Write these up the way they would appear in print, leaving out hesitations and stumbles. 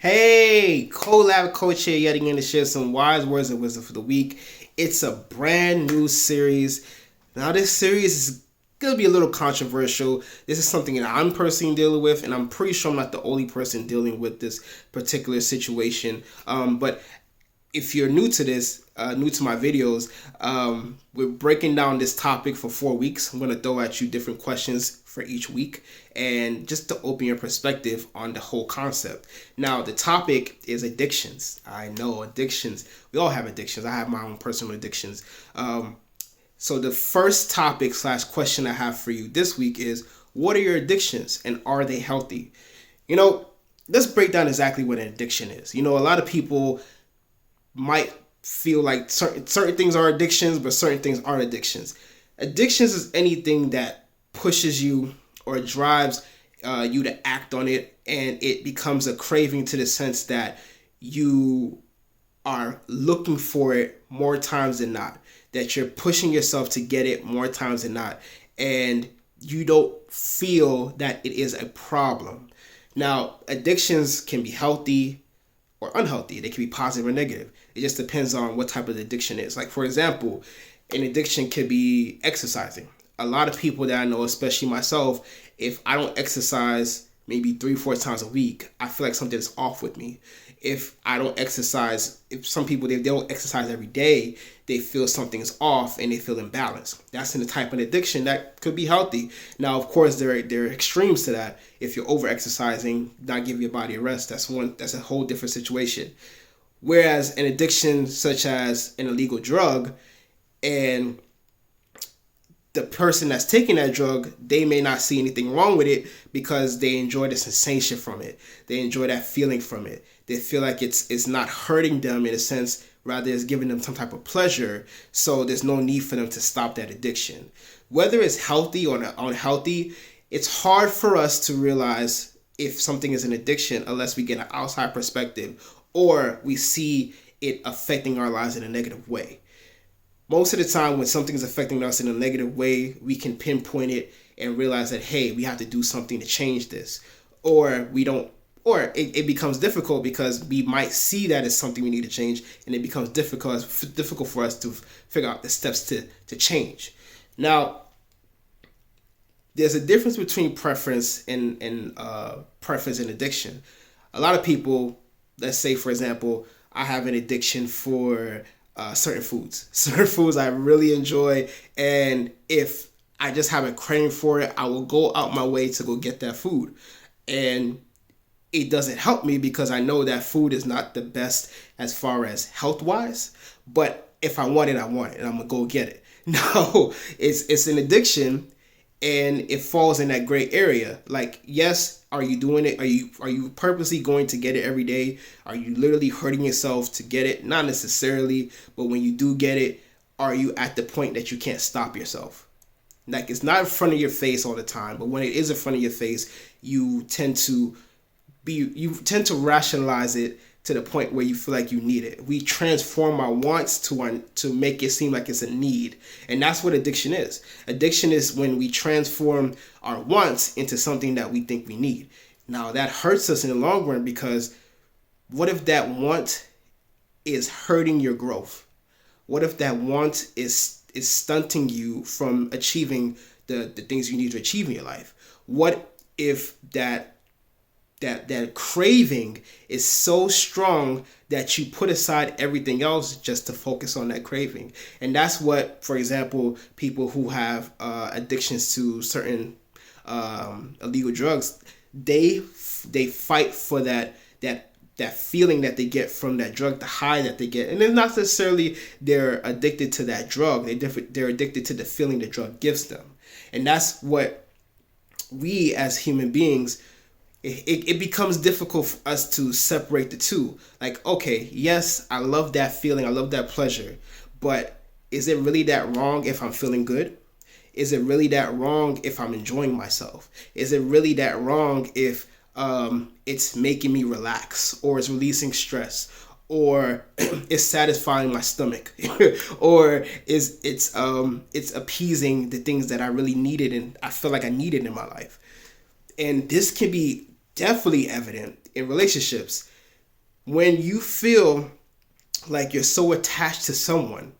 Hey, Colabcoaching here yet again to share some wise words of wisdom for the week. It's a brand new series. Now, this series is going to be a little controversial. This is something that I'm personally dealing with, and I'm pretty sure I'm not the only person dealing with this particular situation. But if you're new to this, new to my videos, we're breaking down this topic for 4 weeks. I'm going to throw at you different questions for each week and just to open your perspective on the whole concept. Now, the topic is addictions. I know addictions. We all have addictions. I have my own personal addictions. So the first topic / question I have for you this week is, what are your addictions and are they healthy? Let's break down exactly what an addiction is. A lot of people might feel like certain things are addictions, but certain things aren't addictions. Addictions is anything that pushes you or drives you to act on it, and it becomes a craving to the sense that you are looking for it more times than not, that you're pushing yourself to get it more times than not, and you don't feel that it is a problem. Now, addictions can be healthy or unhealthy. They can be positive or negative. It just depends on what type of addiction it is. Like, for example, an addiction could be exercising. A lot of people that I know, especially myself, if I don't exercise maybe 3-4 times a week, I feel like something's off with me. If I don't exercise, if some people, they don't exercise every day, they feel something's off and they feel imbalanced. That's in the type of addiction that could be healthy. Now, of course, there are extremes to that. If you're over exercising, not giving your body a rest, that's a whole different situation. Whereas an addiction such as an illegal drug, and the person that's taking that drug, they may not see anything wrong with it because they enjoy the sensation from it. They enjoy that feeling from it. They feel like it's not hurting them in a sense, rather it's giving them some type of pleasure. So there's no need for them to stop that addiction. Whether it's healthy or unhealthy, it's hard for us to realize if something is an addiction unless we get an outside perspective or we see it affecting our lives in a negative way. Most of the time when something is affecting us in a negative way, we can pinpoint it and realize that, hey, we have to do something to change this. Or it becomes difficult because we might see that as something we need to change, and it becomes difficult for us to figure out the steps to change. Now, there's a difference between preference and addiction. A lot of people, let's say, for example, I have an addiction for certain foods. Certain foods I really enjoy, and if I just have a craving for it, I will go out my way to go get that food. And it doesn't help me because I know that food is not the best as far as health-wise, but if I want it, I want it, and I'm gonna go get it. No, it's an addiction, and it falls in that gray area. Like, yes, are you doing it? Are you purposely going to get it every day? Are you literally hurting yourself to get it? Not necessarily, but when you do get it, are you at the point that you can't stop yourself? Like, it's not in front of your face all the time, but when it is in front of your face, you tend to rationalize it to the point where you feel like you need it. We transform our wants to make it seem like it's a need. And that's what addiction is. Addiction is when we transform our wants into something that we think we need. Now, that hurts us in the long run because what if that want is hurting your growth? What if that want is stunting you from achieving the things you need to achieve in your life? What if that craving is so strong that you put aside everything else just to focus on that craving? And that's what, for example, people who have addictions to certain illegal drugs, they fight for that feeling that they get from that drug, the high that they get. And it's not necessarily they're addicted to that drug. They're addicted to the feeling the drug gives them. And that's what we as human beings, it becomes difficult for us to separate the two. Like, okay, yes, I love that feeling, I love that pleasure, but is it really that wrong if I'm feeling good? Is it really that wrong if I'm enjoying myself? Is it really that wrong if it's making me relax, or it's releasing stress, or it's satisfying my stomach, or it's appeasing the things that I really needed and I feel like I needed in my life? And this can be definitely evident in relationships. When you feel like you're so attached to someone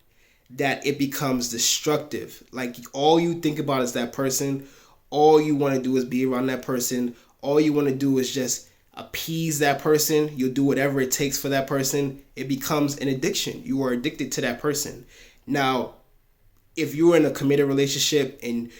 that it becomes destructive, like all you think about is that person, all you want to do is be around that person, all you want to do is just appease that person, you'll do whatever it takes for that person, it becomes an addiction. You are addicted to that person. Now, if you're in a committed relationship and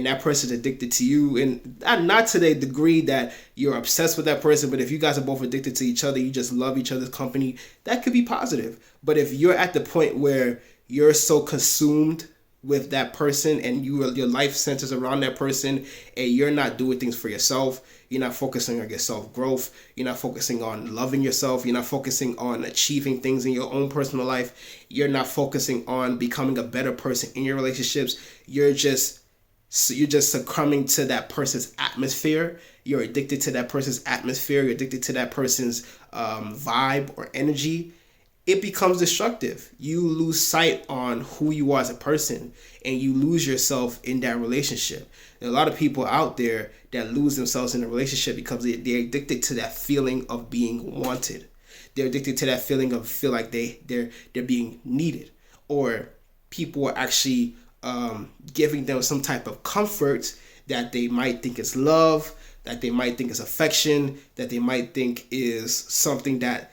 that person's addicted to you, and not to the degree that you're obsessed with that person, but if you guys are both addicted to each other, you just love each other's company, that could be positive. But if you're at the point where you're so consumed with that person and your life centers around that person and you're not doing things for yourself, you're not focusing on your self-growth, you're not focusing on loving yourself, you're not focusing on achieving things in your own personal life, you're not focusing on becoming a better person in your relationships, you're just succumbing to that person's atmosphere. You're addicted to that person's atmosphere. You're addicted to that person's vibe or energy. It becomes destructive. You lose sight on who you are as a person and you lose yourself in that relationship. There are a lot of people out there that lose themselves in a relationship because they're addicted to that feeling of being wanted. They're addicted to that feeling of feel like they're being needed, or people are actually giving them some type of comfort that they might think is love, that they might think is affection, that they might think is something that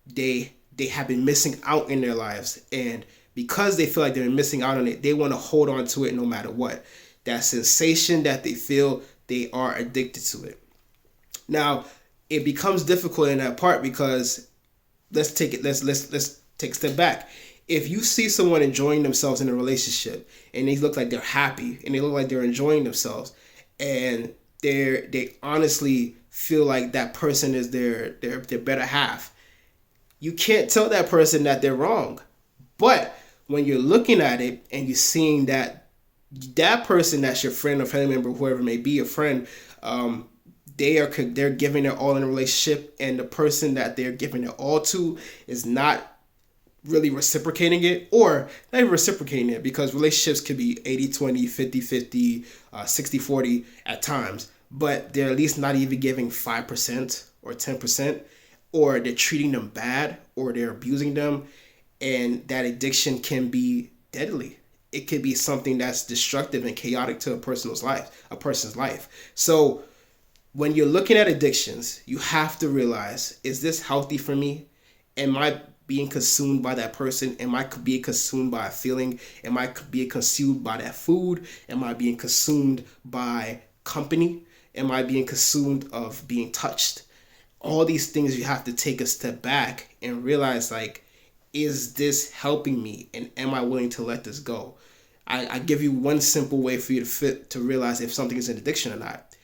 they have been missing out in their lives. And because they feel like they're missing out on it, they want to hold on to it no matter what. That sensation that they feel, they are addicted to it. Now, it becomes difficult in that part because let's take a step back. If you see someone enjoying themselves in a relationship and they look like they're happy and they look like they're enjoying themselves and they honestly feel like that person is their better half, you can't tell that person that they're wrong. But when you're looking at it and you're seeing that person that's your friend or family member, whoever it may be, a friend, they're giving their all in a relationship, and the person that they're giving it all to is not really reciprocating it, or not even reciprocating it, because relationships could be 80-20, 50-50, 60-40 at times, but they're at least not even giving 5% or 10%, or they're treating them bad, or they're abusing them, and that addiction can be deadly. It could be something that's destructive and chaotic to a person's life. So when you're looking at addictions, you have to realize, is this healthy for me? Am I being consumed by that person? Am I being consumed by a feeling? Am I being consumed by that food? Am I being consumed by company? Am I being consumed of being touched? All these things, you have to take a step back and realize, like, is this helping me? And am I willing to let this go? I give you one simple way for you to realize if something is an addiction or not.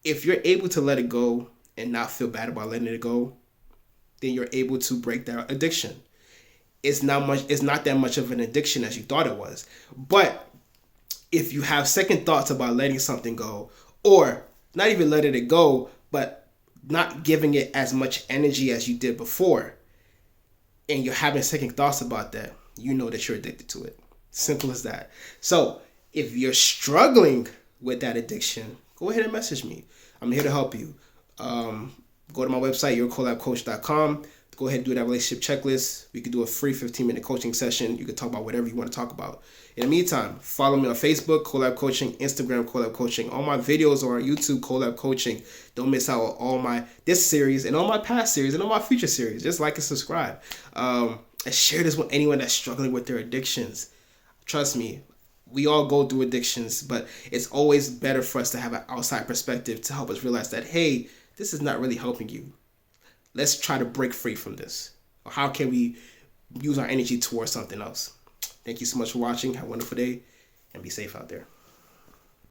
If you're able to let it go and not feel bad about letting it go, then you're able to break that addiction. It's not that much of an addiction as you thought it was. But if you have second thoughts about letting something go, or not even letting it go, but not giving it as much energy as you did before, and you're having second thoughts about that, you know that you're addicted to it. Simple as that. So if you're struggling with that addiction, go ahead and message me. I'm here to help you. Go to my website, yourcolabcoach.com. Go ahead and do that relationship checklist. We could do a free 15-minute coaching session. You can talk about whatever you want to talk about. In the meantime, follow me on Facebook, Colab Coaching, Instagram, Colab Coaching. All my videos are on YouTube, Colab Coaching. Don't miss out on this series and all my past series and all my future series. Just like and subscribe. And share this with anyone that's struggling with their addictions. Trust me, we all go through addictions, but it's always better for us to have an outside perspective to help us realize that, hey, this is not really helping you. Let's try to break free from this. Or how can we use our energy towards something else? Thank you so much for watching. Have a wonderful day and be safe out there.